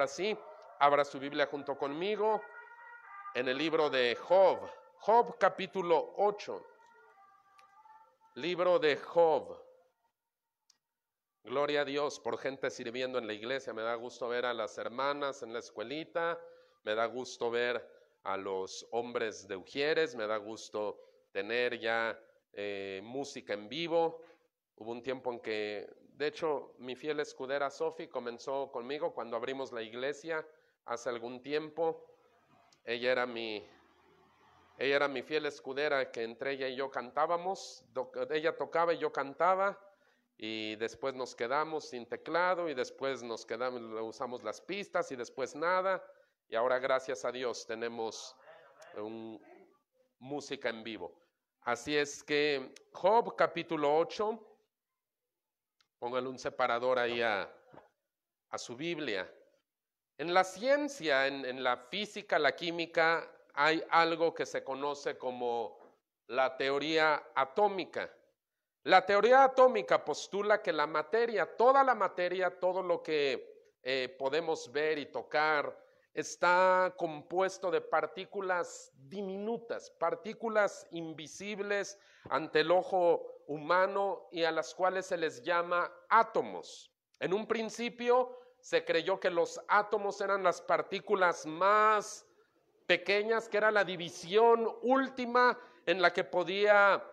Ahora sí, abra su Biblia junto conmigo en el libro de Job. Job capítulo 8. Libro de Job. Gloria a Dios por gente sirviendo en la iglesia. Me da gusto ver a las hermanas en la escuelita. Me da gusto ver a los hombres de Ujieres. Me da gusto tener ya música en vivo. Hubo un tiempo en que, de hecho, mi fiel escudera Sofi comenzó conmigo cuando abrimos la iglesia hace algún tiempo. Ella era mi fiel escudera, que entre ella y yo cantábamos. Ella tocaba y yo cantaba, y después nos quedamos sin teclado, y después nos quedamos, usamos las pistas, y después nada. Y ahora, gracias a Dios, tenemos música en vivo. Así es que Job capítulo 8, póngale un separador ahí a su Biblia. En la ciencia, en la física, la química, hay algo que se conoce como la teoría atómica. La teoría atómica postula que la materia, todo lo que podemos ver y tocar, está compuesto de partículas diminutas, partículas invisibles ante el ojo humano, y a las cuales se les llama átomos. En un principio se creyó que los átomos eran las partículas más pequeñas, que era la división última en la que podía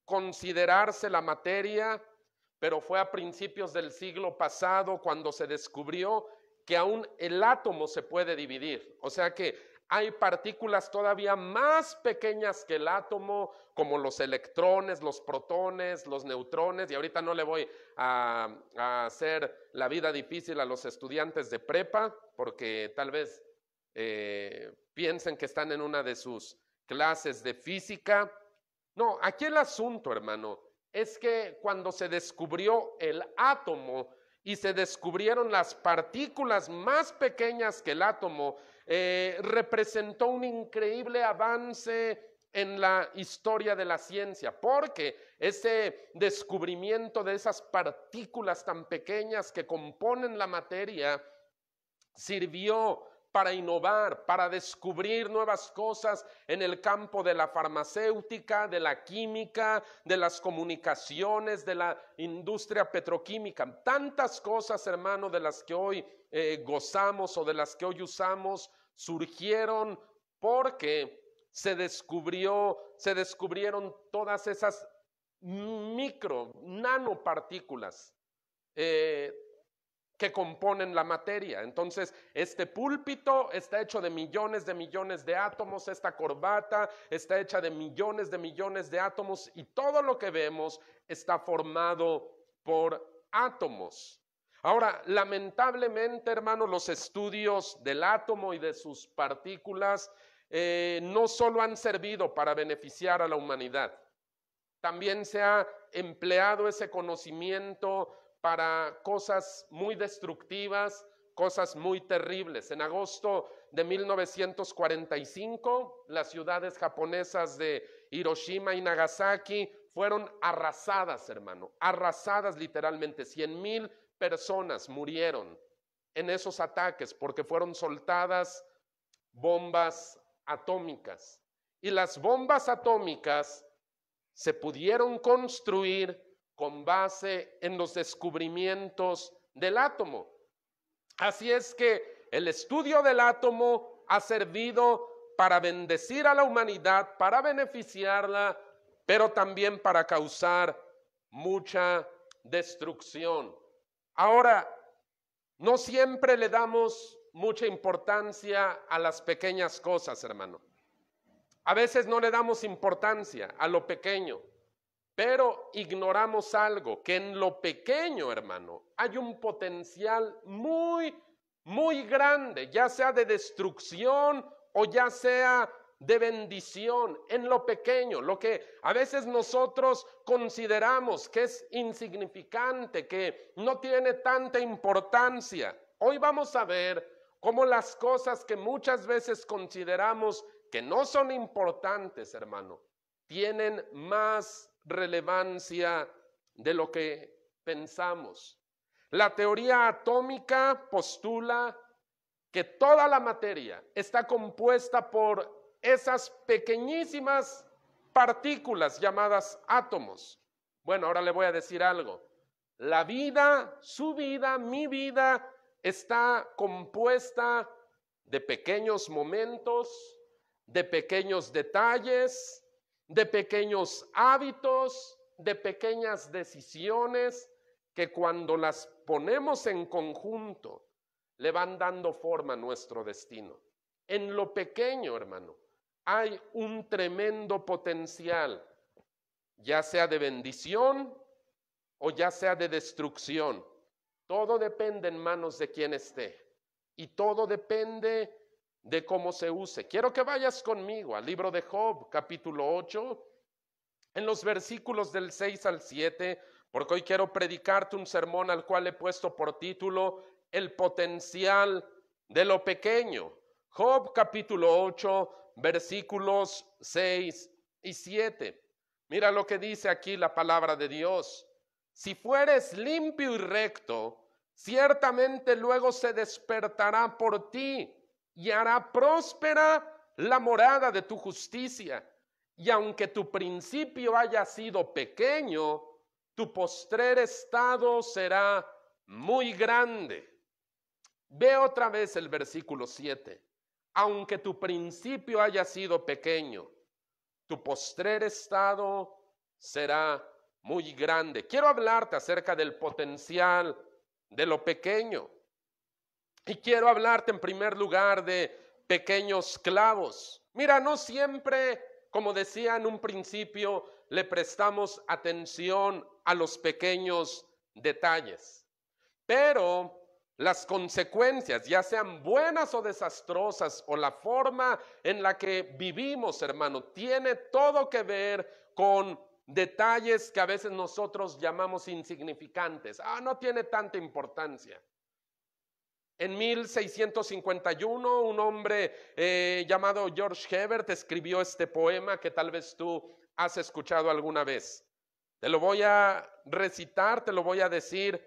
considerarse la materia, pero fue a principios del siglo pasado cuando se descubrió que aún el átomo se puede dividir. O sea que hay partículas todavía más pequeñas que el átomo, como los electrones, los protones, los neutrones, y ahorita no le voy a hacer la vida difícil a los estudiantes de prepa, porque tal vez piensen que están en una de sus clases de física. No, aquí el asunto, hermano, es que cuando se descubrió el átomo y se descubrieron las partículas más pequeñas que el átomo, representó un increíble avance en la historia de la ciencia, porque ese descubrimiento de esas partículas tan pequeñas que componen la materia sirvió para innovar, para descubrir nuevas cosas en el campo de la farmacéutica, de la química, de las comunicaciones, de la industria petroquímica. Tantas cosas, hermano, de las que hoy gozamos o de las que hoy usamos, surgieron porque se descubrieron todas esas nanopartículas que componen la materia. Entonces, este púlpito está hecho de millones de átomos, esta corbata está hecha de millones de átomos, y todo lo que vemos está formado por átomos. Ahora, lamentablemente, hermano, los estudios del átomo y de sus partículas no solo han servido para beneficiar a la humanidad, también se ha empleado ese conocimiento para cosas muy destructivas, cosas muy terribles. En agosto de 1945, las ciudades japonesas de Hiroshima y Nagasaki fueron arrasadas, hermano, arrasadas literalmente. 100,000 personas murieron en esos ataques porque fueron soltadas bombas atómicas. Y las bombas atómicas se pudieron construir con base en los descubrimientos del átomo. Así es que el estudio del átomo ha servido para bendecir a la humanidad, para beneficiarla, pero también para causar mucha destrucción. Ahora, no siempre le damos mucha importancia a las pequeñas cosas, hermano. A veces no le damos importancia a lo pequeño, pero ignoramos algo, que en lo pequeño, hermano, hay un potencial muy, muy grande, ya sea de destrucción o ya sea de bendición. En lo pequeño, lo que a veces nosotros consideramos que es insignificante, que no tiene tanta importancia. Hoy vamos a ver cómo las cosas que muchas veces consideramos que no son importantes, hermano, tienen más relevancia de lo que pensamos. La teoría atómica postula que toda la materia está compuesta por esas pequeñísimas partículas llamadas átomos. Bueno, ahora le voy a decir algo. La vida, su vida, mi vida está compuesta de pequeños momentos, de pequeños detalles, de pequeños hábitos, de pequeñas decisiones que cuando las ponemos en conjunto le van dando forma a nuestro destino. En lo pequeño, hermano, hay un tremendo potencial, ya sea de bendición o ya sea de destrucción. Todo depende en manos de quien esté y todo depende de cómo se use. Quiero que vayas conmigo al libro de Job, capítulo 8, en los versículos del 6 al 7, porque hoy quiero predicarte un sermón al cual he puesto por título El potencial de lo pequeño. Job capítulo 8, versículos 6 y 7. Mira lo que dice aquí la palabra de Dios. Si fueres limpio y recto, ciertamente luego se despertará por ti y hará próspera la morada de tu justicia. Y aunque tu principio haya sido pequeño, tu postrer estado será muy grande. Ve otra vez el versículo 7. Aunque tu principio haya sido pequeño, tu postrer estado será muy grande. Quiero hablarte acerca del potencial de lo pequeño. Y quiero hablarte en primer lugar de pequeños clavos. Mira, no siempre, como decía en un principio, le prestamos atención a los pequeños detalles. Pero las consecuencias, ya sean buenas o desastrosas, o la forma en la que vivimos, hermano, tiene todo que ver con detalles que a veces nosotros llamamos insignificantes. No tiene tanta importancia. En 1651, un hombre llamado George Herbert escribió este poema que tal vez tú has escuchado alguna vez. Te lo voy a recitar, te lo voy a decir,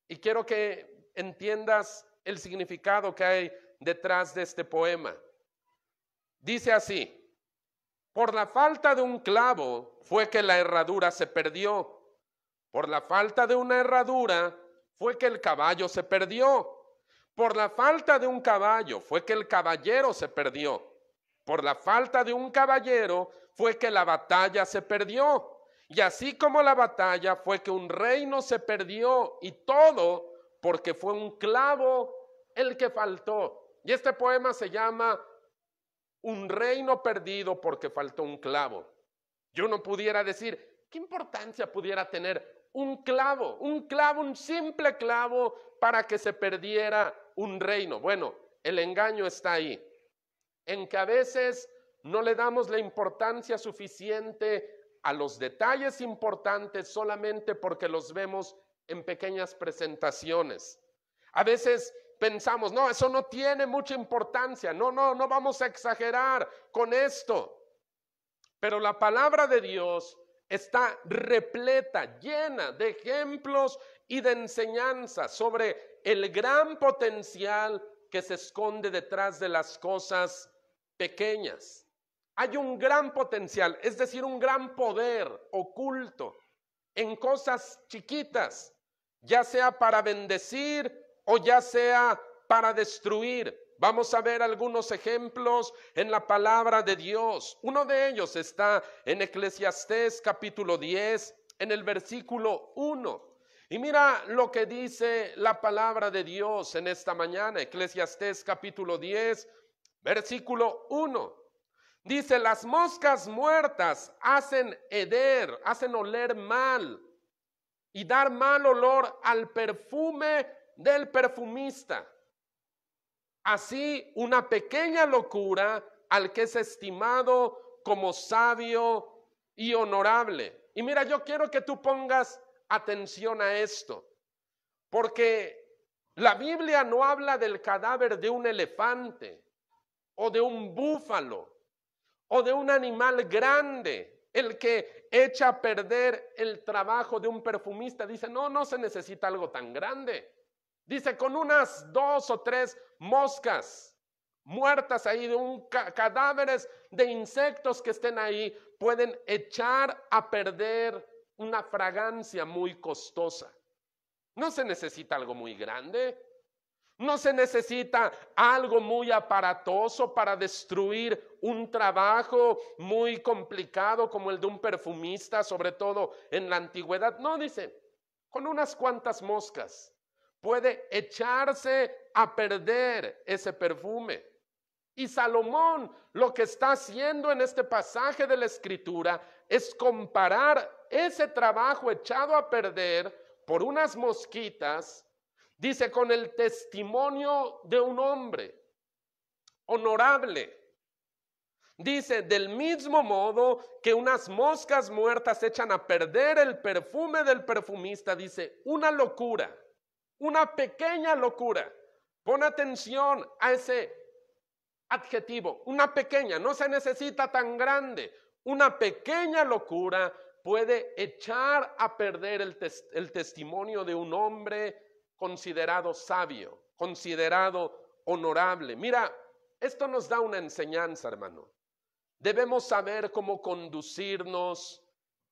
y quiero que entiendas el significado que hay detrás de este poema. Dice así: por la falta de un clavo fue que la herradura se perdió. Por la falta de una herradura fue que el caballo se perdió. Por la falta de un caballo fue que el caballero se perdió. Por la falta de un caballero fue que la batalla se perdió. Y así como la batalla fue que un reino se perdió, y todo porque fue un clavo el que faltó. Y este poema se llama Un reino perdido porque faltó un clavo. Yo no pudiera decir, ¿qué importancia pudiera tener un clavo, un simple clavo para que se perdiera un reino? Bueno, el engaño está ahí, en que a veces no le damos la importancia suficiente a los detalles importantes solamente porque los vemos en pequeñas presentaciones. A veces pensamos, no, eso no tiene mucha importancia, no vamos a exagerar con esto. Pero la palabra de Dios está repleta, llena de ejemplos y de enseñanzas sobre el gran potencial que se esconde detrás de las cosas pequeñas. Hay un gran potencial, es decir, un gran poder oculto en cosas chiquitas, ya sea para bendecir o ya sea para destruir. Vamos a ver algunos ejemplos en la palabra de Dios. Uno de ellos está en Eclesiastés capítulo 10, en el versículo 1. Y mira lo que dice la palabra de Dios en esta mañana. Eclesiastés capítulo 10, versículo 1. Dice: las moscas muertas hacen heder, hacen oler mal y dar mal olor al perfume del perfumista. Así, una pequeña locura al que es estimado como sabio y honorable. Y mira, yo quiero que tú pongas atención a esto, porque la Biblia no habla del cadáver de un elefante o de un búfalo o de un animal grande, el que echa a perder el trabajo de un perfumista. Dice, no se necesita algo tan grande. Dice, con unas 2 o 3 moscas muertas ahí, cadáveres de insectos que estén ahí, pueden echar a perder una fragancia muy costosa. No se necesita algo muy grande. No se necesita algo muy aparatoso para destruir un trabajo muy complicado como el de un perfumista, sobre todo en la antigüedad. No, dice, con unas cuantas moscas puede echarse a perder ese perfume. Y Salomón lo que está haciendo en este pasaje de la Escritura es comparar ese trabajo echado a perder por unas mosquitas, dice, con el testimonio de un hombre honorable. Dice, del mismo modo que unas moscas muertas echan a perder el perfume del perfumista, dice, una locura, una pequeña locura. Pon atención a ese adjetivo, una pequeña, no se necesita tan grande. Una pequeña locura puede echar a perder el testimonio de un hombre considerado sabio, considerado honorable. Mira, esto nos da una enseñanza, hermano. Debemos saber cómo conducirnos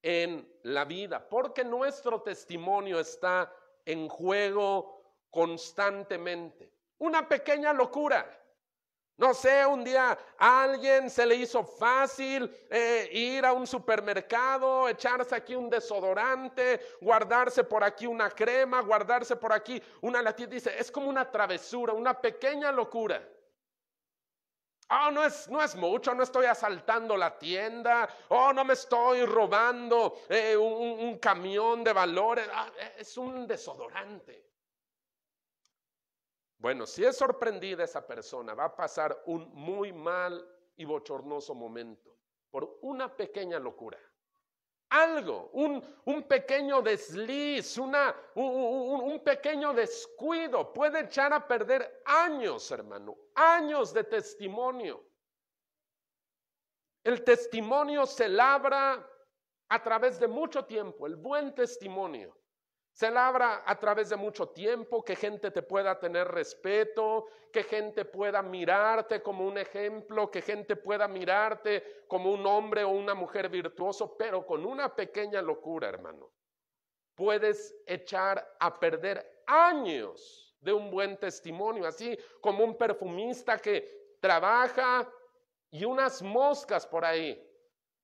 en la vida, porque nuestro testimonio está en juego constantemente. Una pequeña locura. No sé, un día a alguien se le hizo fácil ir a un supermercado, echarse aquí un desodorante, guardarse por aquí una crema, guardarse por aquí una latita. Dice, es como una travesura, una pequeña locura. No es mucho, no estoy asaltando la tienda, no me estoy robando un camión de valores, es un desodorante. Bueno, si es sorprendida esa persona, va a pasar un muy mal y bochornoso momento por una pequeña locura. Algo, un pequeño desliz, un pequeño descuido puede echar a perder años, hermano, años de testimonio. El testimonio se labra a través de mucho tiempo, el buen testimonio. Se labra a través de mucho tiempo, que gente te pueda tener respeto, que gente pueda mirarte como un ejemplo, que gente pueda mirarte como un hombre o una mujer virtuoso, pero con una pequeña locura, hermano, puedes echar a perder años de un buen testimonio, así como un perfumista que trabaja y unas moscas por ahí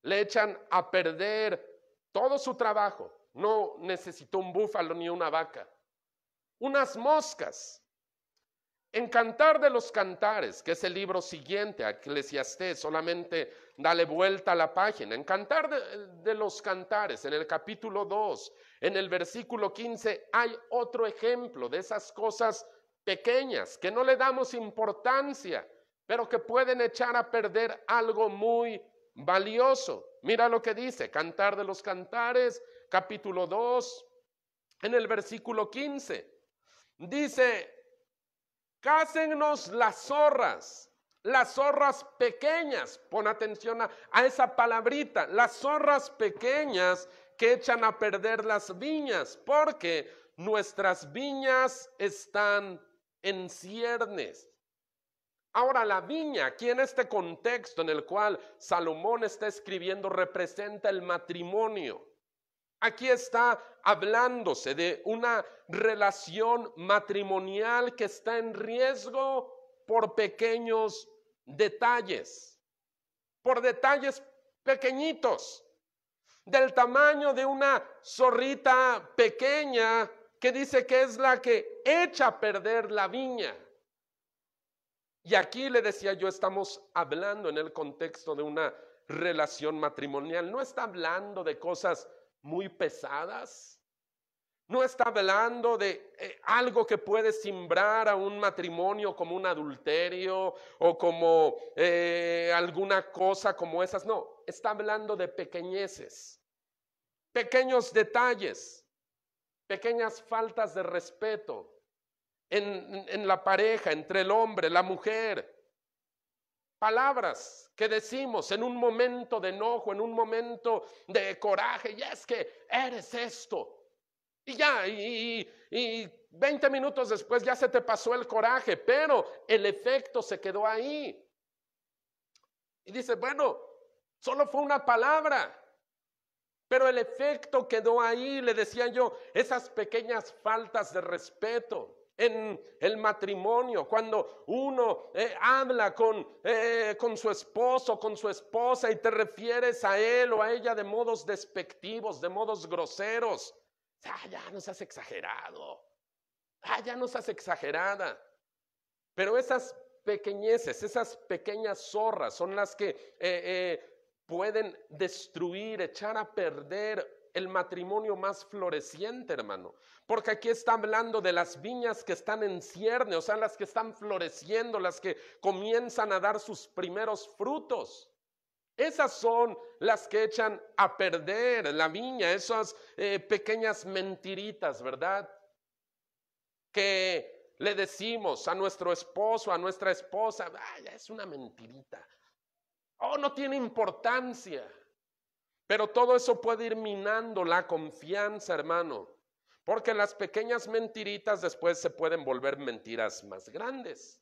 le echan a perder todo su trabajo. No necesitó un búfalo ni una vaca. Unas moscas. En Cantar de los Cantares, que es el libro siguiente a Eclesiastés, solamente dale vuelta a la página. En Cantar de los Cantares, en el capítulo 2, en el versículo 15, hay otro ejemplo de esas cosas pequeñas que no le damos importancia, pero que pueden echar a perder algo muy valioso. Mira lo que dice Cantar de los Cantares, capítulo 2, en el versículo 15. Dice, cásennos las zorras pequeñas. Pon atención a esa palabrita, las zorras pequeñas que echan a perder las viñas, porque nuestras viñas están en ciernes. Ahora, la viña, aquí en este contexto en el cual Salomón está escribiendo, representa el matrimonio. Aquí está hablándose de una relación matrimonial que está en riesgo por pequeños detalles, por detalles pequeñitos, del tamaño de una zorrita pequeña que dice que es la que echa a perder la viña. Y aquí le decía yo, estamos hablando en el contexto de una relación matrimonial. No está hablando de cosas muy pesadas. No está hablando de algo que puede simbrar a un matrimonio como un adulterio o como alguna cosa como esas. No, está hablando de pequeñeces, pequeños detalles, pequeñas faltas de respeto en la pareja, entre el hombre, la mujer. palabras que decimos en un momento de enojo, en un momento de coraje, y es que eres esto. Y ya, y 20 minutos después ya se te pasó el coraje, pero el efecto se quedó ahí. Y dice, bueno, solo fue una palabra, pero el efecto quedó ahí. Le decía yo, esas pequeñas faltas de respeto en el matrimonio, cuando uno habla con su esposo, con su esposa, y te refieres a él o a ella de modos despectivos, de modos groseros. Ya no seas exagerado, ya no seas exagerada. Pero esas pequeñeces, esas pequeñas zorras son las que pueden destruir, echar a perder el matrimonio más floreciente, hermano. Porque aquí está hablando de las viñas que están en cierne, o sea, las que están floreciendo, las que comienzan a dar sus primeros frutos. Esas son las que echan a perder la viña, esas pequeñas mentiritas, ¿verdad? Que le decimos a nuestro esposo, a nuestra esposa, es una mentirita. No tiene importancia. Pero todo eso puede ir minando la confianza, hermano. Porque las pequeñas mentiritas después se pueden volver mentiras más grandes.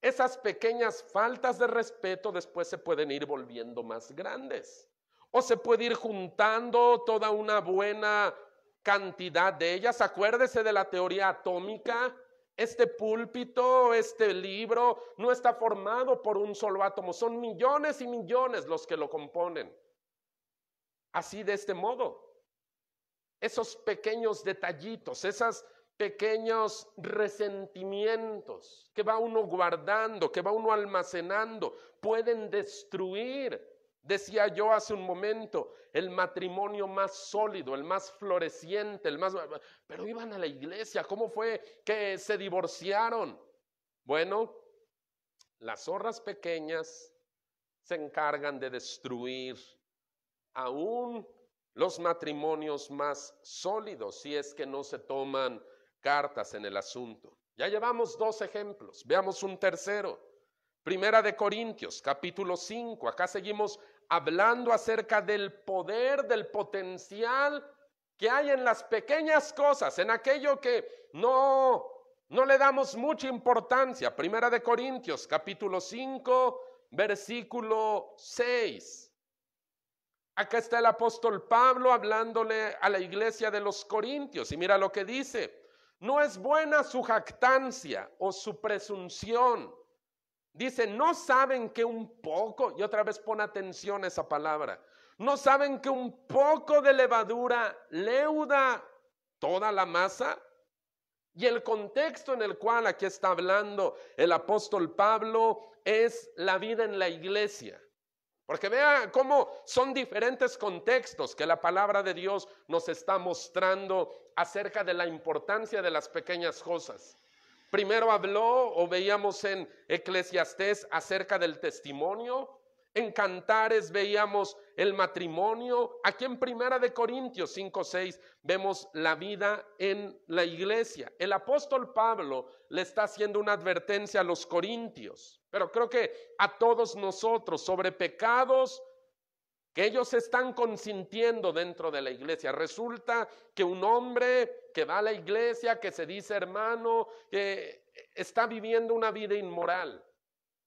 Esas pequeñas faltas de respeto después se pueden ir volviendo más grandes. O se puede ir juntando toda una buena cantidad de ellas. Acuérdese de la teoría atómica. Este púlpito, este libro, no está formado por un solo átomo. Son millones y millones los que lo componen. Así, de este modo, esos pequeños detallitos, esos pequeños resentimientos que va uno guardando, que va uno almacenando, pueden destruir, decía yo hace un momento, el matrimonio más sólido, el más floreciente, pero iban a la iglesia. ¿Cómo fue que se divorciaron? Bueno, las zorras pequeñas se encargan de destruir aún los matrimonios más sólidos, si es que no se toman cartas en el asunto. Ya llevamos 2 ejemplos, veamos un tercero. Primera de Corintios, capítulo 5. Acá seguimos hablando acerca del poder, del potencial que hay en las pequeñas cosas, en aquello que no le damos mucha importancia. Primera de Corintios, capítulo 5, versículo 6. Acá está el apóstol Pablo hablándole a la iglesia de los Corintios, y mira lo que dice: no es buena su jactancia o su presunción. Dice, no saben que un poco, y otra vez pon atención a esa palabra, no saben que un poco de levadura leuda toda la masa. Y el contexto en el cual aquí está hablando el apóstol Pablo es la vida en la iglesia. Porque vea cómo son diferentes contextos que la palabra de Dios nos está mostrando acerca de la importancia de las pequeñas cosas. Primero habló, o veíamos en Eclesiastés, acerca del testimonio. En Cantares veíamos el matrimonio. Aquí en Primera de Corintios 5:6 vemos la vida en la iglesia. El apóstol Pablo le está haciendo una advertencia a los corintios, pero creo que a todos nosotros, sobre pecados que ellos están consintiendo dentro de la iglesia. Resulta que un hombre que va a la iglesia, que se dice hermano, que está viviendo una vida inmoral,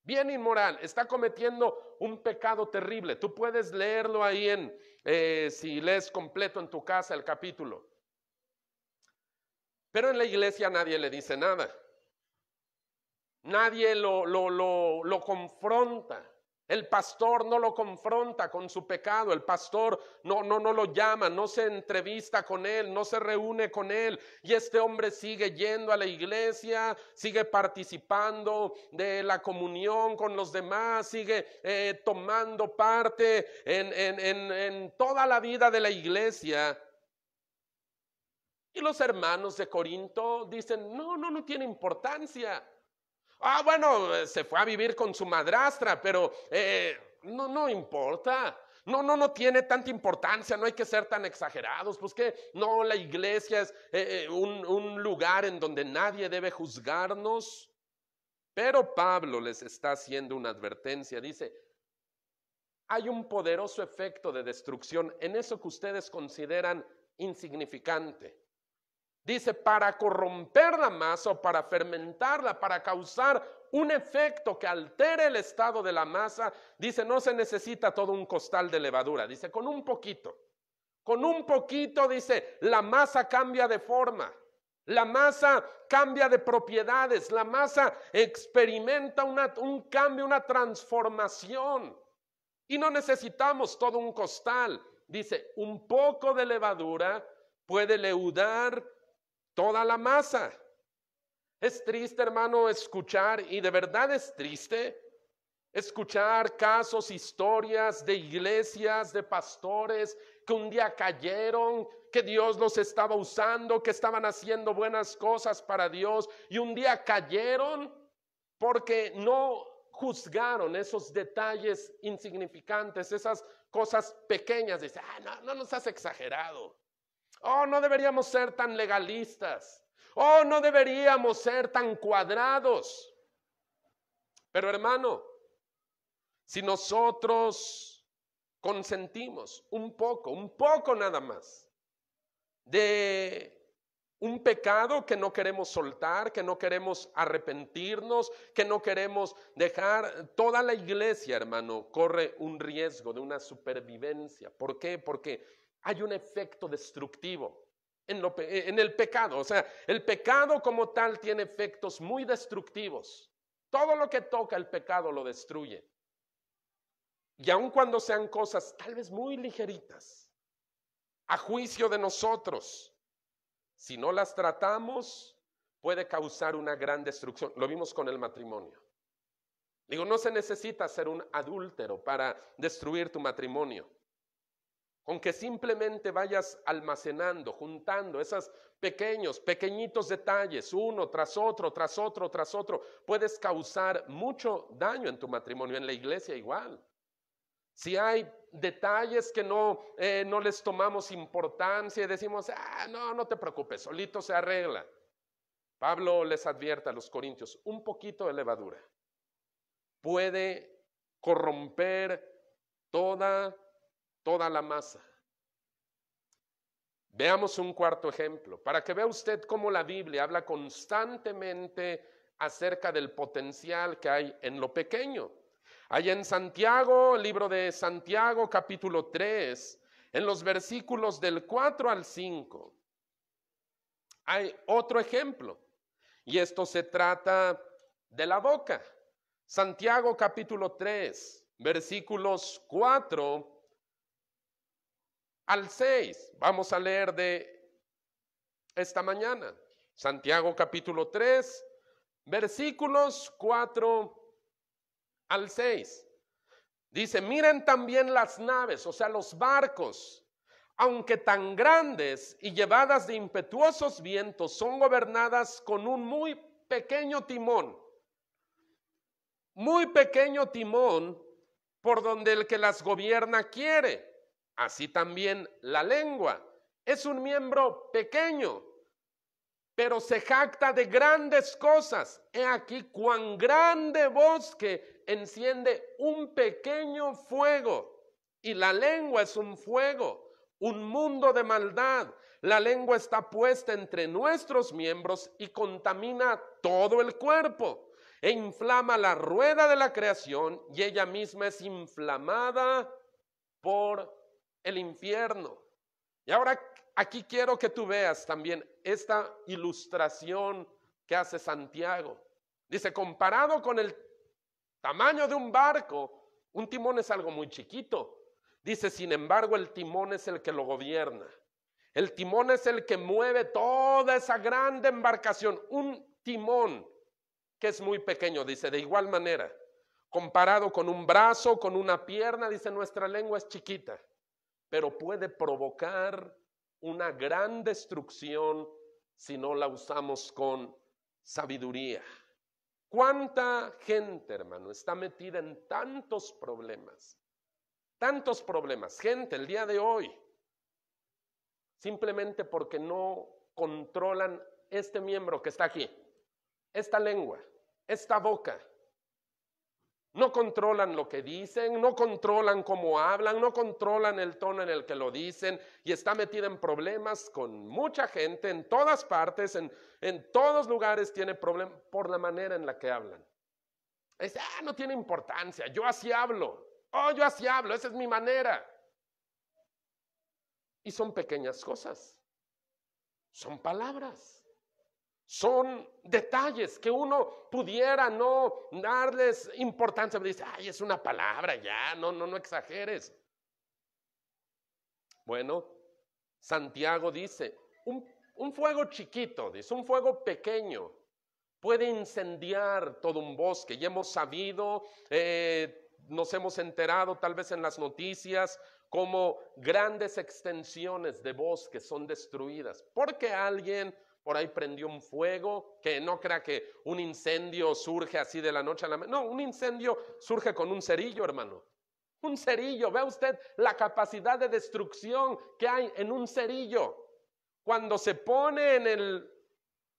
bien inmoral, está cometiendo un pecado terrible. Tú puedes leerlo ahí si lees completo en tu casa el capítulo. Pero en la iglesia nadie le dice nada. Nadie lo confronta. El pastor no lo confronta con su pecado. El pastor no lo llama, no se entrevista con él, no se reúne con él. Y este hombre sigue yendo a la iglesia, sigue participando de la comunión con los demás, sigue tomando parte en toda la vida de la iglesia. Y los hermanos de Corinto dicen, no tiene importancia. Bueno, se fue a vivir con su madrastra, pero no importa. No tiene tanta importancia, no hay que ser tan exagerados. Pues que no, la iglesia es un lugar en donde nadie debe juzgarnos. Pero Pablo les está haciendo una advertencia. Dice, hay un poderoso efecto de destrucción en eso que ustedes consideran insignificante. Dice, para corromper la masa o para fermentarla, para causar un efecto que altere el estado de la masa, dice, no se necesita todo un costal de levadura. Dice, con un poquito, dice, la masa cambia de forma. La masa cambia de propiedades, la masa experimenta un cambio, una transformación. Y no necesitamos todo un costal. Dice, un poco de levadura puede leudar toda la masa. Es triste, hermano, escuchar, y de verdad es triste, escuchar casos, historias de iglesias, de pastores que un día cayeron, que Dios los estaba usando, que estaban haciendo buenas cosas para Dios, y un día cayeron porque no juzgaron esos detalles insignificantes, esas cosas pequeñas. Dice, no nos has exagerado. Oh, no deberíamos ser tan legalistas. Oh, no deberíamos ser tan cuadrados. Pero hermano, si nosotros consentimos un poco nada más, de un pecado que no queremos soltar, que no queremos arrepentirnos, que no queremos dejar, toda la iglesia, hermano, corre un riesgo de una supervivencia. ¿Por qué? Porque hay un efecto destructivo en el pecado. O sea, el pecado como tal tiene efectos muy destructivos. Todo lo que toca el pecado lo destruye. Y aun cuando sean cosas tal vez muy ligeritas, a juicio de nosotros, si no las tratamos, puede causar una gran destrucción. Lo vimos con el matrimonio. Digo, no se necesita ser un adúltero para destruir tu matrimonio. Con que simplemente vayas almacenando, juntando esos pequeñitos detalles, uno tras otro, puedes causar mucho daño en tu matrimonio, en la iglesia igual. Si hay detalles que no les tomamos importancia y decimos, no te preocupes, solito se arregla. Pablo les advierte a los corintios, un poquito de levadura puede corromper toda la masa. Veamos un cuarto ejemplo, para que vea usted cómo la Biblia habla constantemente acerca del potencial que hay en lo pequeño. Allá en Santiago, el libro de Santiago, capítulo 3, en los versículos del 4 al 5, hay otro ejemplo, y esto se trata de la boca. Santiago, capítulo 3, versículos 4 al 6. Vamos a leer de esta mañana. Santiago, capítulo 3, versículos 4 al 6. Dice, miren también las naves, o sea, los barcos, aunque tan grandes y llevadas de impetuosos vientos, son gobernadas con un muy pequeño timón por donde el que las gobierna quiere. Así también la lengua es un miembro pequeño, pero se jacta de grandes cosas. He aquí cuán grande bosque enciende un pequeño fuego. Y la lengua es un fuego, un mundo de maldad. La lengua está puesta entre nuestros miembros y contamina todo el cuerpo, e inflama la rueda de la creación, y ella misma es inflamada por el infierno. Y ahora aquí quiero que tú veas también esta ilustración que hace Santiago. Dice, comparado con el tamaño de un barco, un timón es algo muy chiquito. Dice, sin embargo, el timón es el que lo gobierna. El timón es el que mueve toda esa grande embarcación. Un timón que es muy pequeño, dice, de igual manera, comparado con un brazo, con una pierna, dice, nuestra lengua es chiquita, pero puede provocar una gran destrucción si no la usamos con sabiduría. ¿Cuánta gente, hermano, está metida en tantos problemas? Tantos problemas. Gente, el día de hoy, simplemente porque no controlan este miembro que está aquí, esta lengua. esta boca. No controlan lo que dicen, no controlan cómo hablan, no controlan el tono en el que lo dicen y está metida en problemas con mucha gente en todas partes, en todos lugares tiene problemas por la manera en la que hablan. Dice, no tiene importancia, yo así hablo, yo así hablo, esa es mi manera. Y son pequeñas cosas, son palabras. Son detalles que uno pudiera no darles importancia. Dice, es una palabra ya, no exageres. Bueno, Santiago dice, un fuego chiquito, dice, un fuego pequeño puede incendiar todo un bosque. Y hemos sabido, nos hemos enterado tal vez en las noticias, cómo grandes extensiones de bosques son destruidas porque alguien por ahí prendió un fuego. Que no crea que un incendio surge así de la noche a la mañana. No, un incendio surge con un cerillo, hermano. Un cerillo, vea usted la capacidad de destrucción que hay en un cerillo. Cuando se pone en el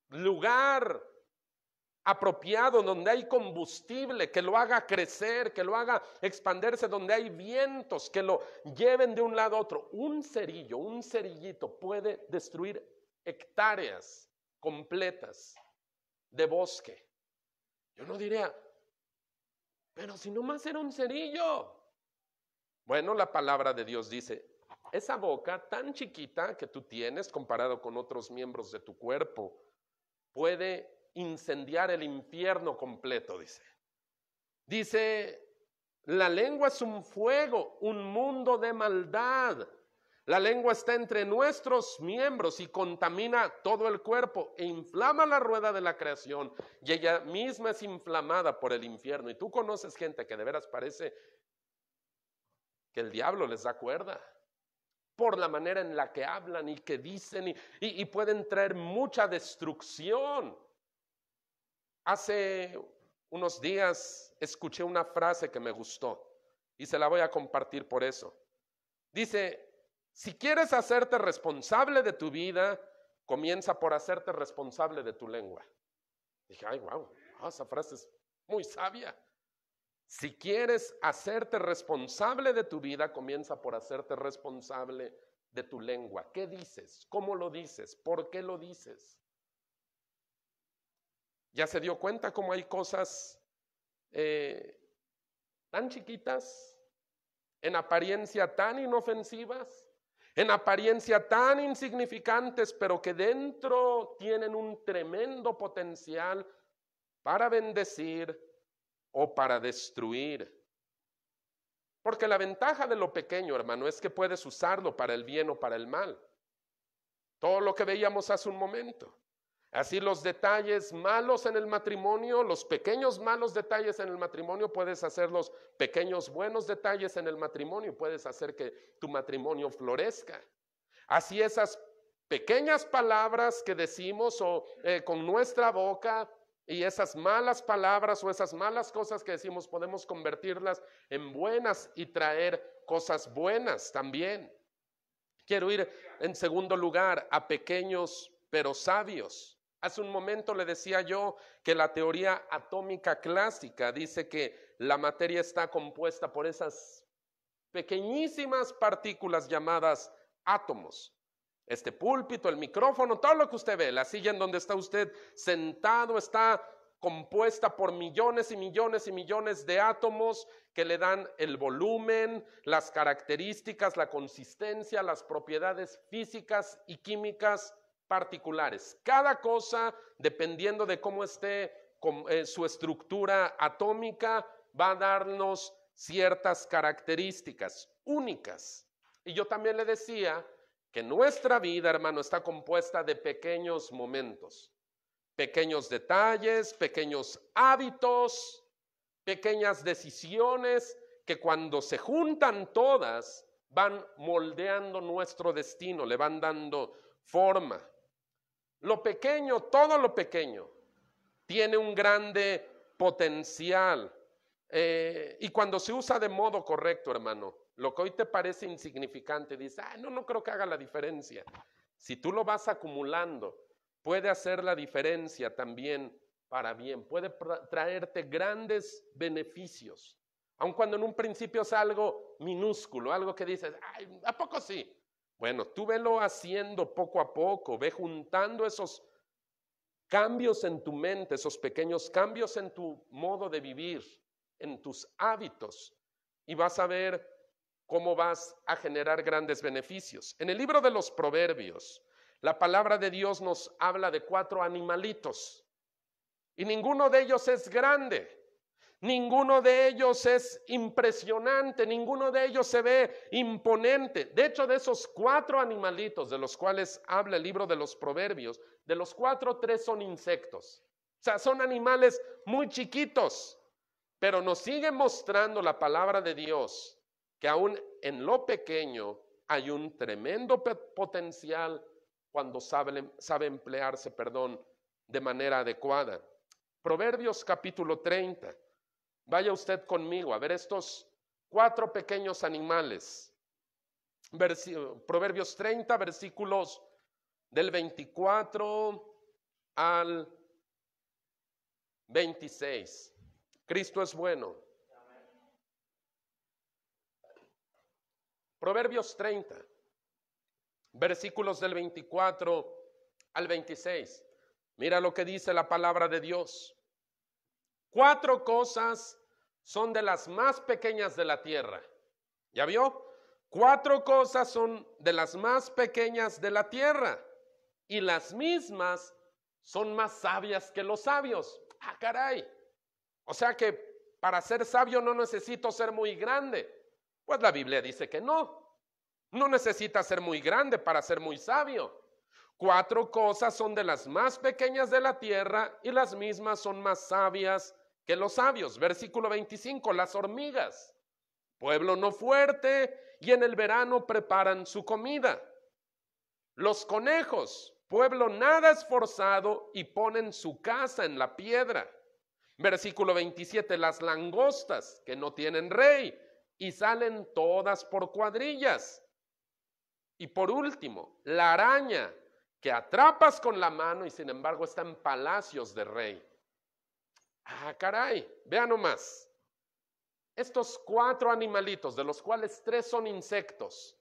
lugar apropiado, donde hay combustible, que lo haga crecer, que lo haga expandirse, donde hay vientos que lo lleven de un lado a otro. Un cerillo, un cerillito puede destruir hectáreas completas de bosque. Yo no diría, pero si nomás era un cerillo. Bueno, la palabra de Dios dice, esa boca tan chiquita que tú tienes comparado con otros miembros de tu cuerpo puede incendiar el infierno completo, dice. Dice, la lengua es un fuego, un mundo de maldad. La lengua está entre nuestros miembros y contamina todo el cuerpo e inflama la rueda de la creación y ella misma es inflamada por el infierno. Y tú conoces gente que de veras parece que el diablo les da cuerda por la manera en la que hablan y que dicen y pueden traer mucha destrucción. Hace unos días escuché una frase que me gustó y se la voy a compartir por eso. Dice, si quieres hacerte responsable de tu vida, comienza por hacerte responsable de tu lengua. Dije, wow, esa frase es muy sabia. Si quieres hacerte responsable de tu vida, comienza por hacerte responsable de tu lengua. ¿Qué dices? ¿Cómo lo dices? ¿Por qué lo dices? ¿Ya se dio cuenta cómo hay cosas tan chiquitas, en apariencia tan inofensivas, en apariencia tan insignificantes, pero que dentro tienen un tremendo potencial para bendecir o para destruir? Porque la ventaja de lo pequeño, hermano, es que puedes usarlo para el bien o para el mal. Todo lo que veíamos hace un momento. Así los detalles malos en el matrimonio, los pequeños malos detalles en el matrimonio, puedes hacer los pequeños buenos detalles en el matrimonio, puedes hacer que tu matrimonio florezca. Así esas pequeñas palabras que decimos con nuestra boca y esas malas palabras o esas malas cosas que decimos podemos convertirlas en buenas y traer cosas buenas también. Quiero ir en segundo lugar a pequeños pero sabios. Hace un momento le decía yo que la teoría atómica clásica dice que la materia está compuesta por esas pequeñísimas partículas llamadas átomos. Este púlpito, el micrófono, todo lo que usted ve, la silla en donde está usted sentado está compuesta por millones y millones y millones de átomos que le dan el volumen, las características, la consistencia, las propiedades físicas y químicas particulares. Cada cosa, dependiendo de cómo esté su estructura atómica, va a darnos ciertas características únicas. Y yo también le decía que nuestra vida, hermano, está compuesta de pequeños momentos, pequeños detalles, pequeños hábitos, pequeñas decisiones que cuando se juntan todas van moldeando nuestro destino, le van dando forma. Lo pequeño, todo lo pequeño, tiene un grande potencial. Y cuando se usa de modo correcto, hermano, lo que hoy te parece insignificante, dices, no creo que haga la diferencia. Si tú lo vas acumulando, puede hacer la diferencia también para bien, puede traerte grandes beneficios. Aun cuando en un principio es algo minúsculo, algo que dices, ay, ¿a poco sí? Bueno, tú velo haciendo poco a poco, ve juntando esos cambios en tu mente, esos pequeños cambios en tu modo de vivir, en tus hábitos, y vas a ver cómo vas a generar grandes beneficios. En el libro de los Proverbios, la palabra de Dios nos habla de 4 animalitos, y ninguno de ellos es grande. Ninguno de ellos es impresionante, ninguno de ellos se ve imponente. De hecho, de esos 4 animalitos de los cuales habla el libro de los Proverbios, de los 4, 3 son insectos. O sea, son animales muy chiquitos, pero nos sigue mostrando la palabra de Dios que aún en lo pequeño hay un tremendo potencial cuando sabe emplearse, de manera adecuada. Proverbios capítulo 30. Vaya usted conmigo a ver estos 4 pequeños animales. Proverbios 30, versículos del 24 al 26. Cristo es bueno. Proverbios 30, versículos del 24 al 26. Mira lo que dice la palabra de Dios. 4 cosas son de las más pequeñas de la tierra. ¿Ya vio? 4 cosas son de las más pequeñas de la tierra, y las mismas son más sabias que los sabios. Ah, caray. O sea que para ser sabio no necesito ser muy grande. Pues la Biblia dice que no. No necesita ser muy grande para ser muy sabio. 4 cosas son de las más pequeñas de la tierra, y las mismas son más sabias que los sabios. Versículo 25, las hormigas, pueblo no fuerte, y en el verano preparan su comida. Los conejos, pueblo nada esforzado, y ponen su casa en la piedra. Versículo 27, las langostas, que no tienen rey, y salen todas por cuadrillas. Y por último, la araña, que atrapas con la mano y sin embargo está en palacios de rey. Ah, caray, vea nomás. Estos 4 animalitos, de los cuales 3 son insectos,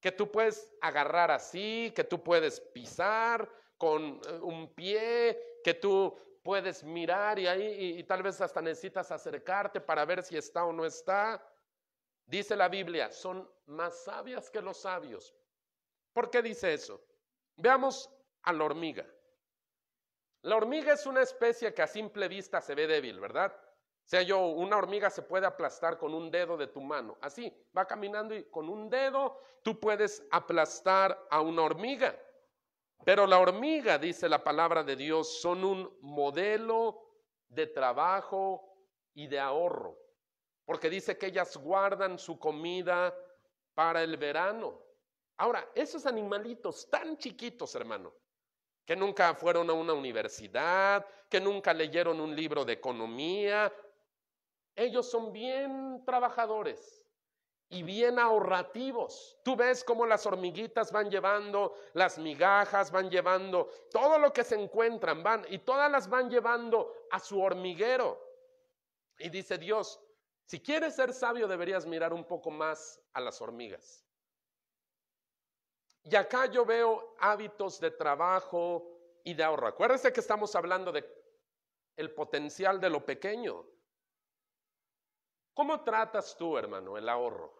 que tú puedes agarrar así, que tú puedes pisar con un pie, que tú puedes mirar y tal vez hasta necesitas acercarte para ver si está o no está. Dice la Biblia, son más sabias que los sabios. ¿Por qué dice eso? Veamos a la hormiga. La hormiga es una especie que a simple vista se ve débil, ¿verdad? O sea, una hormiga se puede aplastar con un dedo de tu mano. Así, va caminando y con un dedo tú puedes aplastar a una hormiga. Pero la hormiga, dice la palabra de Dios, son un modelo de trabajo y de ahorro. Porque dice que ellas guardan su comida para el verano. Ahora, esos animalitos tan chiquitos, hermano, que nunca fueron a una universidad, que nunca leyeron un libro de economía, ellos son bien trabajadores y bien ahorrativos. Tú ves cómo las hormiguitas van llevando las migajas, van llevando todo lo que se encuentran, y todas las van llevando a su hormiguero. Y dice Dios, si quieres ser sabio deberías mirar un poco más a las hormigas. Y acá yo veo hábitos de trabajo y de ahorro. Acuérdense que estamos hablando de el potencial de lo pequeño. ¿Cómo tratas tú, hermano, el ahorro?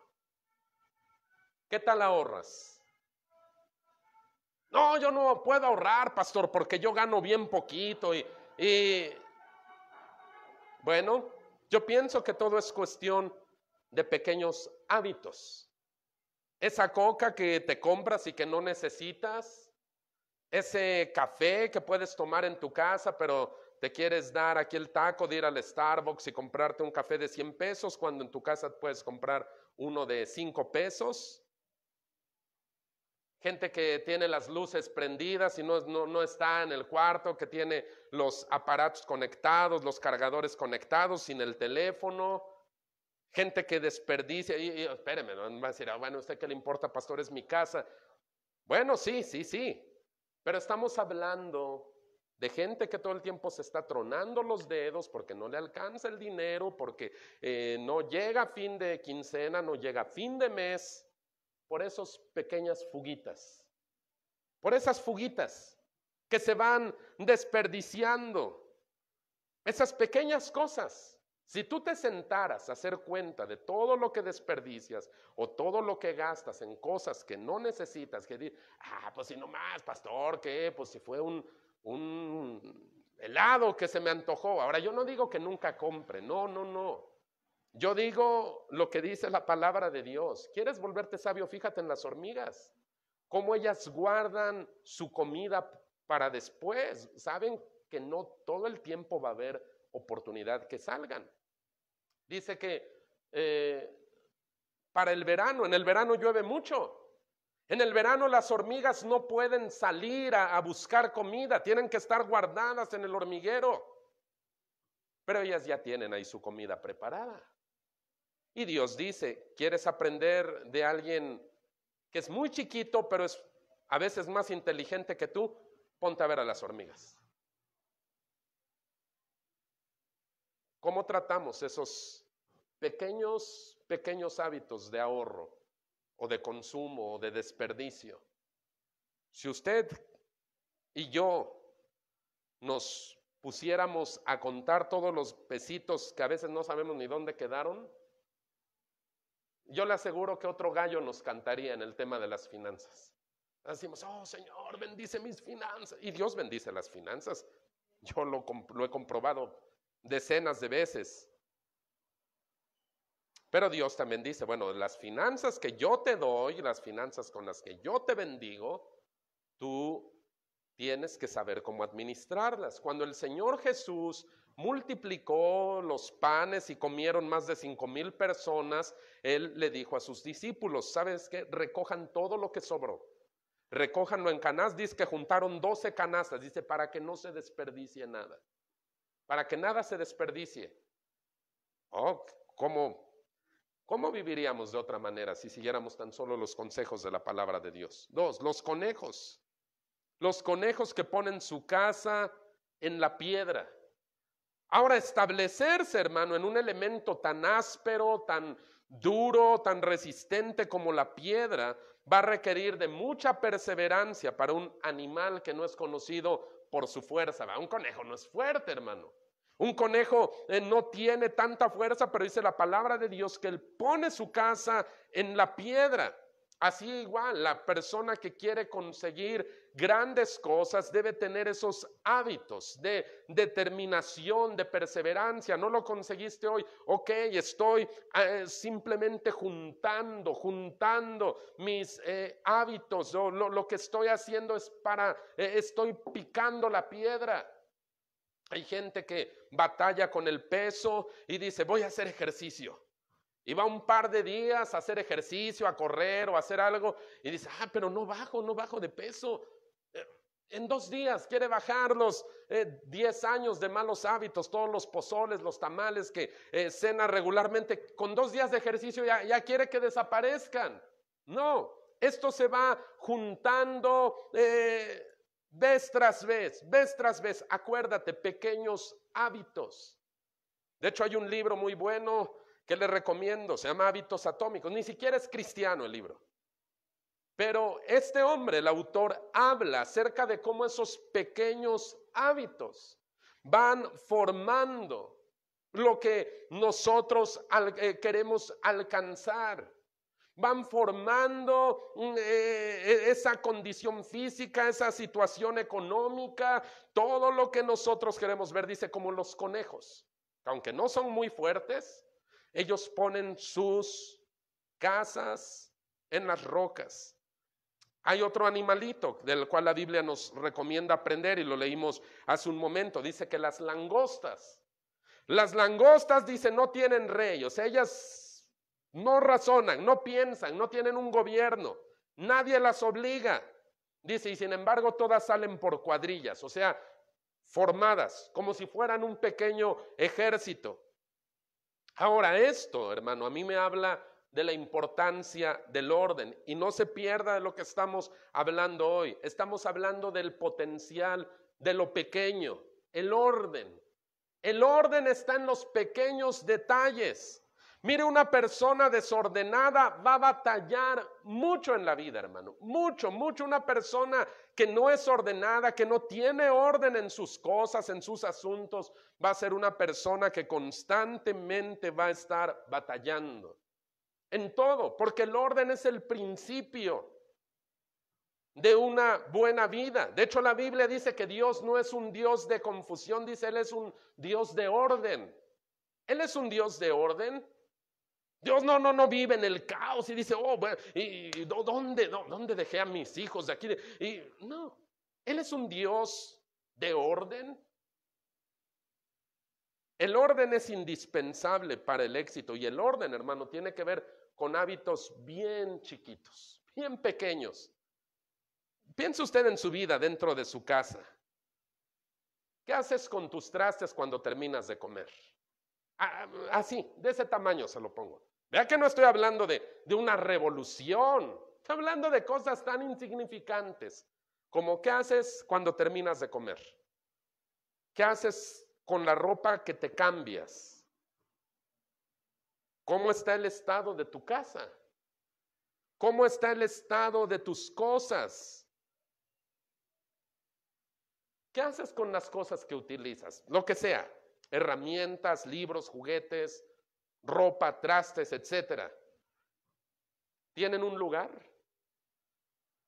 ¿Qué tal ahorras? No, yo no puedo ahorrar, pastor, porque yo gano bien poquito y bueno, yo pienso que todo es cuestión de pequeños hábitos. Esa coca que te compras y que no necesitas, ese café que puedes tomar en tu casa, pero te quieres dar aquí el taco de ir al Starbucks y comprarte un café de 100 pesos cuando en tu casa puedes comprar uno de 5 pesos. Gente que tiene las luces prendidas y no está en el cuarto, que tiene los aparatos conectados, los cargadores conectados sin el teléfono. Gente que desperdicia, y espéreme, no va a decir, bueno, ¿a usted qué le importa, pastor? Es mi casa. Bueno, sí, pero estamos hablando de gente que todo el tiempo se está tronando los dedos porque no le alcanza el dinero, porque no llega a fin de quincena, no llega a fin de mes, por esas pequeñas fuguitas, por esas fuguitas que se van desperdiciando, esas pequeñas cosas. Si tú te sentaras a hacer cuenta de todo lo que desperdicias o todo lo que gastas en cosas que no necesitas, que dices, pues si no más, pastor, ¿qué? Pues si fue un helado que se me antojó. Ahora, yo no digo que nunca compre, no. Yo digo lo que dice la palabra de Dios. ¿Quieres volverte sabio? Fíjate en las hormigas, cómo ellas guardan su comida para después. Saben que no todo el tiempo va a haber oportunidad que salgan. Dice que para el verano, en el verano llueve mucho. En el verano las hormigas no pueden salir a buscar comida, tienen que estar guardadas en el hormiguero. Pero ellas ya tienen ahí su comida preparada. Y Dios dice, ¿quieres aprender de alguien que es muy chiquito, pero es a veces más inteligente que tú? Ponte a ver a las hormigas. ¿Cómo tratamos esos pequeños hábitos de ahorro o de consumo o de desperdicio? Si usted y yo nos pusiéramos a contar todos los pesitos que a veces no sabemos ni dónde quedaron, yo le aseguro que otro gallo nos cantaría en el tema de las finanzas. Decimos, oh Señor, bendice mis finanzas. Y Dios bendice las finanzas. Yo lo he comprobado decenas de veces. Pero Dios también dice, bueno, las finanzas que yo te doy, las finanzas con las que yo te bendigo, tú tienes que saber cómo administrarlas. Cuando el Señor Jesús multiplicó los panes y comieron más de 5,000 personas, Él le dijo a sus discípulos, ¿sabes qué? Recojan todo lo que sobró. Recójanlo en canastas. Dice que juntaron 12 canastas, dice, para que no se desperdicie nada. Para que nada se desperdicie. Oh, ¿cómo viviríamos de otra manera si siguiéramos tan solo los consejos de la palabra de Dios? 2, los conejos. Los conejos que ponen su casa en la piedra. Ahora, establecerse, hermano, en un elemento tan áspero, tan duro, tan resistente como la piedra, va a requerir de mucha perseverancia para un animal que no es conocido por su fuerza. Un conejo no es fuerte, hermano. Un conejo no tiene tanta fuerza, pero dice la palabra de Dios que él pone su casa en la piedra. Así igual, la persona que quiere conseguir grandes cosas debe tener esos hábitos de determinación, de perseverancia. No lo conseguiste hoy, ok, estoy simplemente juntando mis hábitos. Lo que estoy haciendo es estoy picando la piedra. Hay gente que batalla con el peso y dice, voy a hacer ejercicio. Y va un par de días a hacer ejercicio, a correr o a hacer algo. Y dice, pero no bajo de peso. En 2 días quiere bajar los 10 años de malos hábitos, todos los pozoles, los tamales que cena regularmente. Con 2 días de ejercicio ya quiere que desaparezcan. No, esto se va juntando vez tras vez. Acuérdate, pequeños hábitos. De hecho, hay un libro muy bueno que le recomiendo, se llama Hábitos Atómicos. Ni siquiera es cristiano el libro. Pero este hombre, el autor, habla acerca de cómo esos pequeños hábitos van formando lo que nosotros queremos alcanzar. Van formando esa condición física, esa situación económica, todo lo que nosotros queremos ver. Dice, como los conejos, aunque no son muy fuertes, ellos ponen sus casas en las rocas. Hay otro animalito del cual la Biblia nos recomienda aprender y lo leímos hace un momento. Dice que las langostas, dice, no tienen rey. O sea, ellas no razonan, no piensan, no tienen un gobierno. Nadie las obliga. Dice, y sin embargo todas salen por cuadrillas, o sea, formadas, como si fueran un pequeño ejército. Ahora esto, hermano, a mí me habla de la importancia del orden y no se pierda de lo que estamos hablando hoy. Estamos hablando del potencial de lo pequeño, el orden. El orden está en los pequeños detalles. Mire, una persona desordenada va a batallar mucho en la vida, hermano. Mucho, mucho. Una persona que no es ordenada, que no tiene orden en sus cosas, en sus asuntos, va a ser una persona que constantemente va a estar batallando en todo, porque el orden es el principio de una buena vida. De hecho, la Biblia dice que Dios no es un Dios de confusión, dice Él es un Dios de orden. Él es un Dios de orden. Dios no vive en el caos y dice, oh, bueno, ¿dónde dejé a mis hijos de aquí? No, Él es un Dios de orden. El orden es indispensable para el éxito y el orden, hermano, tiene que ver con hábitos bien chiquitos, bien pequeños. Piense usted en su vida dentro de su casa. ¿Qué haces con tus trastes cuando terminas de comer? Así, de ese tamaño se lo pongo. Vea que no estoy hablando de una revolución. Estoy hablando de cosas tan insignificantes como qué haces cuando terminas de comer. ¿Qué haces con la ropa que te cambias? ¿Cómo está el estado de tu casa? ¿Cómo está el estado de tus cosas? ¿Qué haces con las cosas que utilizas? Lo que sea, herramientas, libros, juguetes, ropa, trastes, etcétera. ¿Tienen un lugar?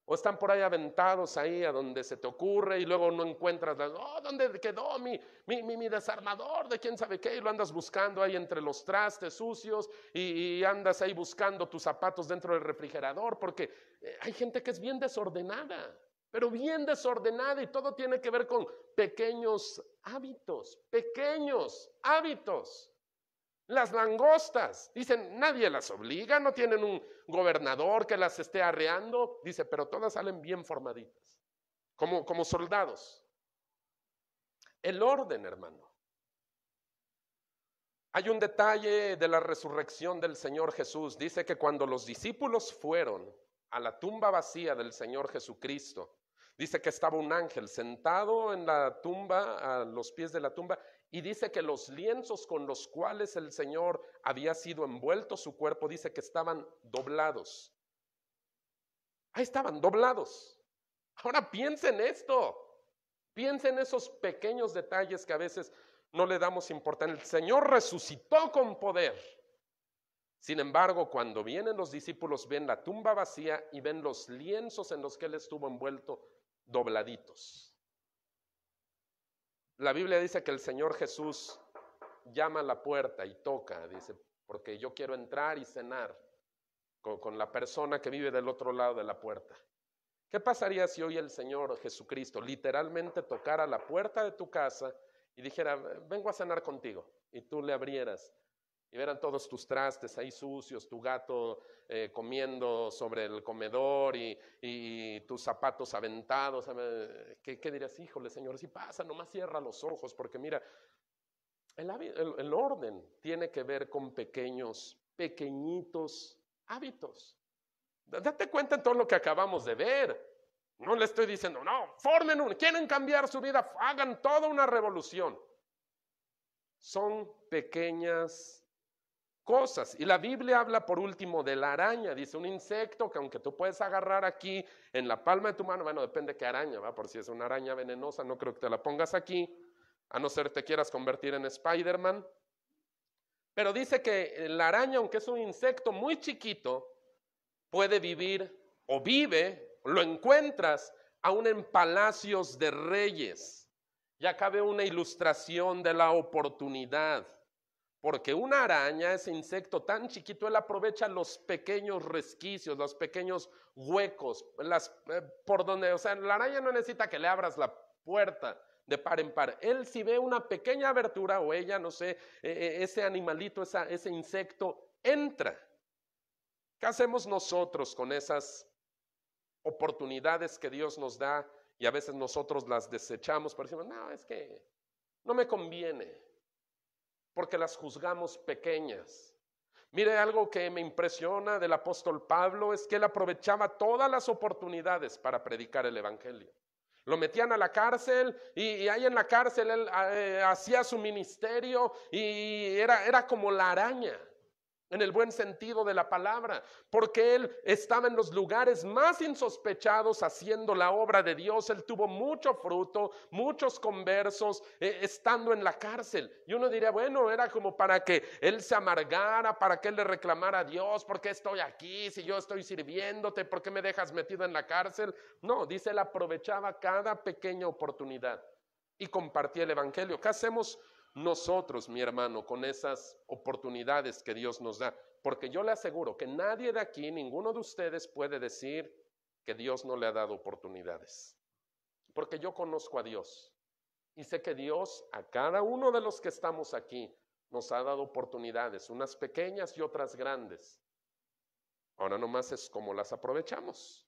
¿O están por ahí aventados ahí a donde se te ocurre y luego no encuentras, ¿dónde quedó mi desarmador de quién sabe qué? Y lo andas buscando ahí entre los trastes sucios y andas ahí buscando tus zapatos dentro del refrigerador, porque hay gente que es bien desordenada, pero bien desordenada, y todo tiene que ver con pequeños hábitos, pequeños hábitos. Las langostas, dicen, nadie las obliga, no tienen un gobernador que las esté arreando, dice, pero todas salen bien formaditas, como soldados. El orden, hermano. Hay un detalle de la resurrección del Señor Jesús. Dice que cuando los discípulos fueron a la tumba vacía del Señor Jesucristo, dice que estaba un ángel sentado en la tumba, a los pies de la tumba, y dice que los lienzos con los cuales el Señor había sido envuelto su cuerpo, dice que estaban doblados. Ahí estaban, doblados. Ahora piensen esto, piensen esos pequeños detalles que a veces no le damos importancia. El Señor resucitó con poder. Sin embargo, cuando vienen los discípulos, ven la tumba vacía y ven los lienzos en los que Él estuvo envuelto dobladitos. La Biblia dice que el Señor Jesús llama a la puerta y toca, dice, porque yo quiero entrar y cenar con la persona que vive del otro lado de la puerta. ¿Qué pasaría si hoy el Señor Jesucristo literalmente tocara la puerta de tu casa y dijera, vengo a cenar contigo, y tú le abrieras y verán todos tus trastes ahí sucios, tu gato comiendo sobre el comedor y tus zapatos aventados? ¿Qué dirías? Híjole, Señor, si pasa, nomás cierra los ojos, porque mira, el orden tiene que ver con pequeñitos hábitos. Date cuenta en todo lo que acabamos de ver. No le estoy diciendo, no, quieren cambiar su vida, hagan toda una revolución. Son pequeñas cosas. Y la Biblia habla por último de la araña. Dice, un insecto que aunque tú puedes agarrar aquí en la palma de tu mano, bueno, depende qué araña, ¿va? Por si es una araña venenosa, no creo que te la pongas aquí, a no ser que te quieras convertir en Spider-Man. Pero dice que la araña, aunque es un insecto muy chiquito, puede vivir o vive, lo encuentras aún en palacios de reyes. Y acá veo una ilustración de la oportunidad. Porque una araña, ese insecto tan chiquito, él aprovecha los pequeños resquicios, los pequeños huecos, por donde, o sea, la araña no necesita que le abras la puerta de par en par. Él, si ve una pequeña abertura, o ella, no sé, ese animalito, ese insecto, entra. ¿Qué hacemos nosotros con esas oportunidades que Dios nos da y a veces nosotros las desechamos? Por decimos, no, es que no me conviene, porque las juzgamos pequeñas. Mire, algo que me impresiona del apóstol Pablo es que él aprovechaba todas las oportunidades para predicar el evangelio. Lo metían a la cárcel y ahí en la cárcel él hacía su ministerio y era como la araña, en el buen sentido de la palabra, porque él estaba en los lugares más insospechados haciendo la obra de Dios. Él tuvo mucho fruto, muchos conversos estando en la cárcel. Y uno diría, bueno, era como para que él se amargara, para que él le reclamara a Dios: ¿por qué estoy aquí? Si yo estoy sirviéndote, ¿por qué me dejas metido en la cárcel? No, dice, él aprovechaba cada pequeña oportunidad y compartía el evangelio. ¿Qué hacemos nosotros, mi hermano, con esas oportunidades que Dios nos da? Porque yo le aseguro que nadie de aquí, ninguno de ustedes puede decir que Dios no le ha dado oportunidades. Porque yo conozco a Dios y sé que Dios a cada uno de los que estamos aquí nos ha dado oportunidades, unas pequeñas y otras grandes. Ahora nomás es cómo las aprovechamos.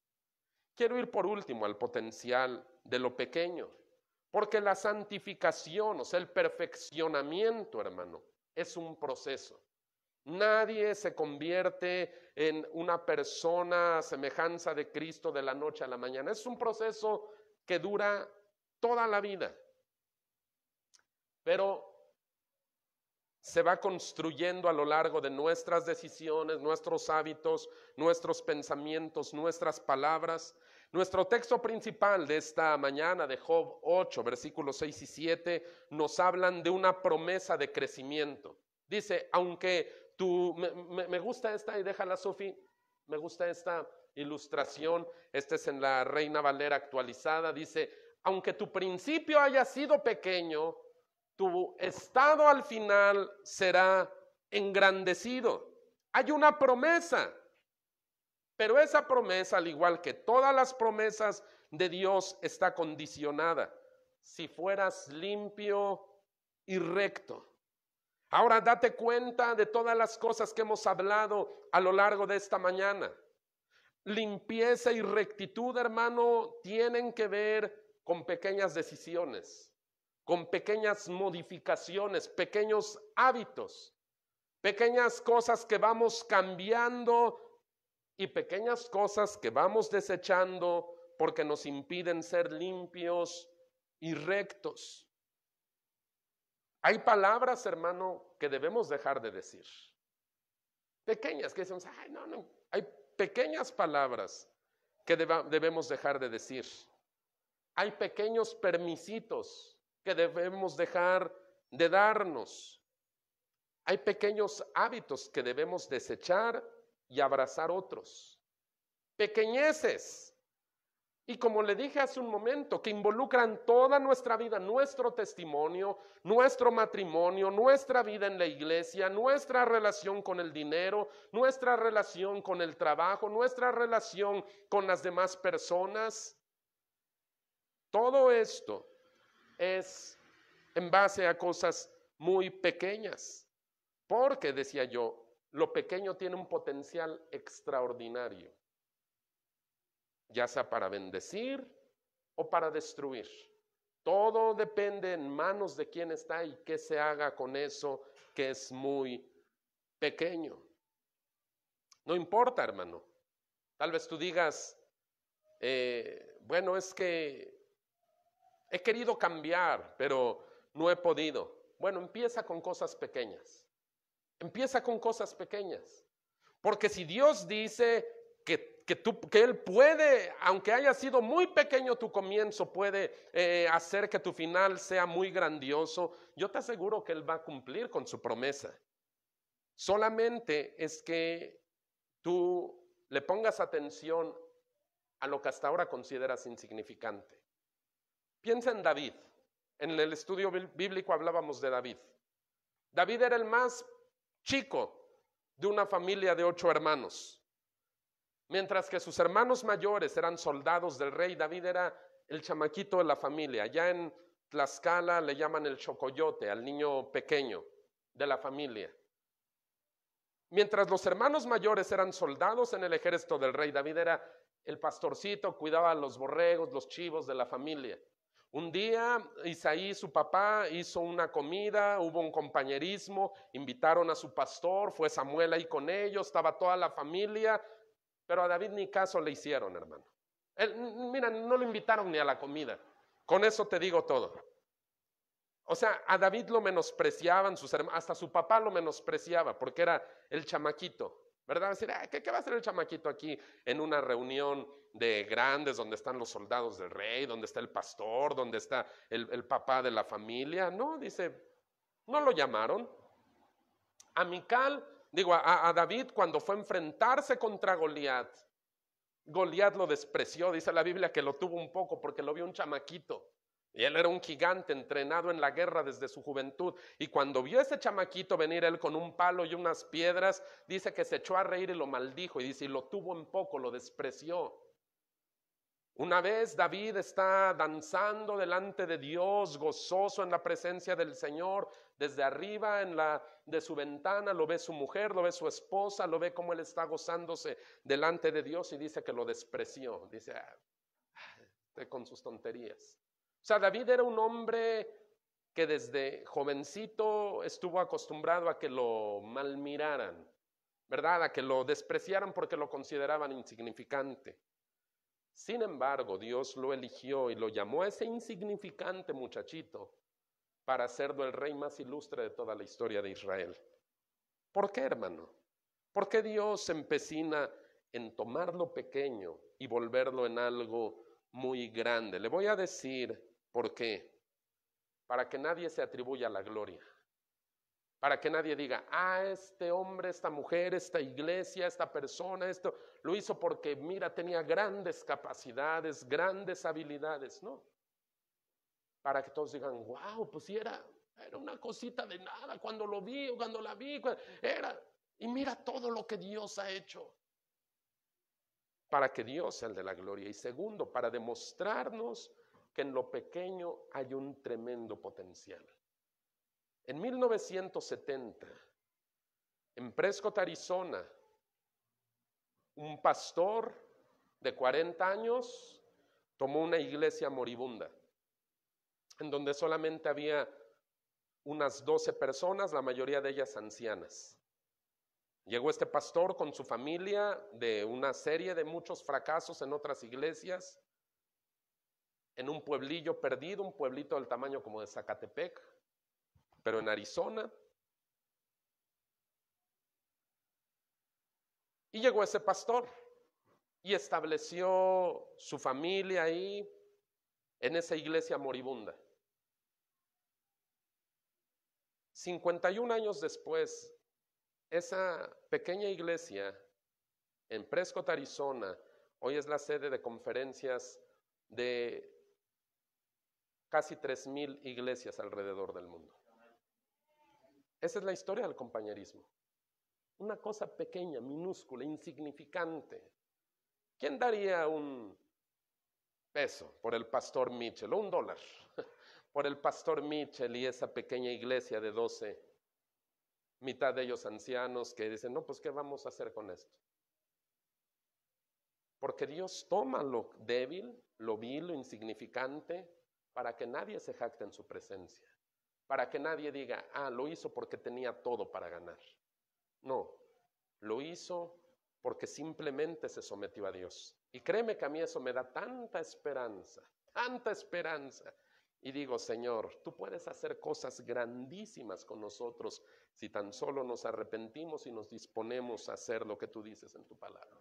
Quiero ir por último al potencial de lo pequeño. Porque la santificación, o sea, el perfeccionamiento, hermano, es un proceso. Nadie se convierte en una persona a semejanza de Cristo de la noche a la mañana. Es un proceso que dura toda la vida. Pero se va construyendo a lo largo de nuestras decisiones, nuestros hábitos, nuestros pensamientos, nuestras palabras. Nuestro texto principal de esta mañana de Job 8, versículos 6 y 7, nos hablan de una promesa de crecimiento. Dice, aunque tú, me gusta esta, y déjala, Sofi, me gusta esta ilustración, esta es en la Reina Valera actualizada, dice, aunque tu principio haya sido pequeño, tu estado al final será engrandecido. Hay una promesa, pero esa promesa, al igual que todas las promesas de Dios, está condicionada: si fueras limpio y recto. Ahora date cuenta de todas las cosas que hemos hablado a lo largo de esta mañana. Limpieza y rectitud, hermano, tienen que ver con pequeñas decisiones, con pequeñas modificaciones, pequeños hábitos, pequeñas cosas que vamos cambiando y pequeñas cosas que vamos desechando porque nos impiden ser limpios y rectos. Hay palabras, hermano, que debemos dejar de decir. Pequeñas, que decimos, ay, no. Hay pequeñas palabras que debemos dejar de decir. Hay pequeños permisitos que debemos dejar de darnos. Hay pequeños hábitos que debemos desechar y abrazar otros. Pequeñeces. Y como le dije hace un momento, que involucran toda nuestra vida, nuestro testimonio, nuestro matrimonio, nuestra vida en la iglesia, nuestra relación con el dinero, nuestra relación con el trabajo, nuestra relación con las demás personas. Todo esto es en base a cosas muy pequeñas. Porque, decía yo, lo pequeño tiene un potencial extraordinario, ya sea para bendecir o para destruir. Todo depende en manos de quién está y qué se haga con eso que es muy pequeño. No importa, hermano. Tal vez tú digas, bueno, es que he querido cambiar, pero no he podido. Bueno, empieza con cosas pequeñas. Empieza con cosas pequeñas. Porque si Dios dice que Él puede, aunque haya sido muy pequeño tu comienzo, puede hacer que tu final sea muy grandioso, yo te aseguro que Él va a cumplir con su promesa. Solamente es que tú le pongas atención a lo que hasta ahora consideras insignificante. Piensa en David. En el estudio bíblico hablábamos de David. David era el más chico de una familia de 8 hermanos. Mientras que sus hermanos mayores eran soldados del rey, David era el chamaquito de la familia. Ya en Tlaxcala le llaman el chocoyote, al niño pequeño de la familia. Mientras los hermanos mayores eran soldados en el ejército del rey, David era el pastorcito, cuidaba a los borregos, los chivos de la familia. Un día Isaí, su papá, hizo una comida, hubo un compañerismo, invitaron a su pastor, fue Samuel ahí con ellos, estaba toda la familia, pero a David ni caso le hicieron, hermano. Mira, no lo invitaron ni a la comida. Con eso te digo todo. O sea, a David lo menospreciaban sus hermanos, hasta su papá lo menospreciaba porque era el chamaquito, ¿verdad? Decir, ¿qué va a hacer el chamaquito aquí en una reunión de grandes donde están los soldados del rey, donde está el pastor, donde está el papá de la familia? No, dice, no lo llamaron. A Mical, a David cuando fue a enfrentarse contra Goliat, Goliat lo despreció, dice la Biblia que lo tuvo un poco porque lo vio un chamaquito. Y él era un gigante entrenado en la guerra desde su juventud. Y cuando vio a ese chamaquito venir él con un palo y unas piedras, dice que se echó a reír y lo maldijo. Y dice, y lo tuvo en poco, lo despreció. Una vez David está danzando delante de Dios, gozoso en la presencia del Señor. Desde arriba de su ventana lo ve su mujer, lo ve su esposa, lo ve cómo él está gozándose delante de Dios y dice que lo despreció. Dice, con sus tonterías. O sea, David era un hombre que desde jovencito estuvo acostumbrado a que lo malmiraran, ¿verdad? A que lo despreciaran porque lo consideraban insignificante. Sin embargo, Dios lo eligió y lo llamó a ese insignificante muchachito para hacerlo el rey más ilustre de toda la historia de Israel. ¿Por qué, hermano? ¿Por qué Dios se empecina en tomar lo pequeño y volverlo en algo muy grande? Le voy a decir por qué. Para que nadie se atribuya la gloria. Para que nadie diga, este hombre, esta mujer, esta iglesia, esta persona, esto lo hizo porque, mira, tenía grandes capacidades, grandes habilidades. No. Para que todos digan, wow, pues sí era una cosita de nada cuando lo vi o cuando la vi. Y mira todo lo que Dios ha hecho. Para que Dios sea el de la gloria. Y segundo, para demostrarnos que en lo pequeño hay un tremendo potencial. En 1970, en Prescott, Arizona, un pastor de 40 años tomó una iglesia moribunda, en donde solamente había unas 12 personas, la mayoría de ellas ancianas. Llegó este pastor con su familia de una serie de muchos fracasos en otras iglesias, en un pueblillo perdido, un pueblito del tamaño como de Zacatepec, pero en Arizona. Y llegó ese pastor y estableció su familia ahí, en esa iglesia moribunda. 51 años después, esa pequeña iglesia en Prescott, Arizona, hoy es la sede de conferencias de casi 3,000 iglesias alrededor del mundo. Esa es la historia del compañerismo. Una cosa pequeña, minúscula, insignificante. ¿Quién daría un peso por el pastor Mitchell o $1 por el pastor Mitchell y esa pequeña iglesia de 12, mitad de ellos ancianos que dicen, no, pues ¿qué vamos a hacer con esto? Porque Dios toma lo débil, lo vil, lo insignificante, para que nadie se jacte en su presencia, para que nadie diga, lo hizo porque tenía todo para ganar. No, lo hizo porque simplemente se sometió a Dios. Y créeme que a mí eso me da tanta esperanza. Y digo, Señor, tú puedes hacer cosas grandísimas con nosotros si tan solo nos arrepentimos y nos disponemos a hacer lo que tú dices en tu palabra.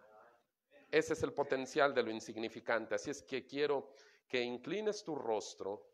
Ese es el potencial de lo insignificante. Así es que quiero que inclines tu rostro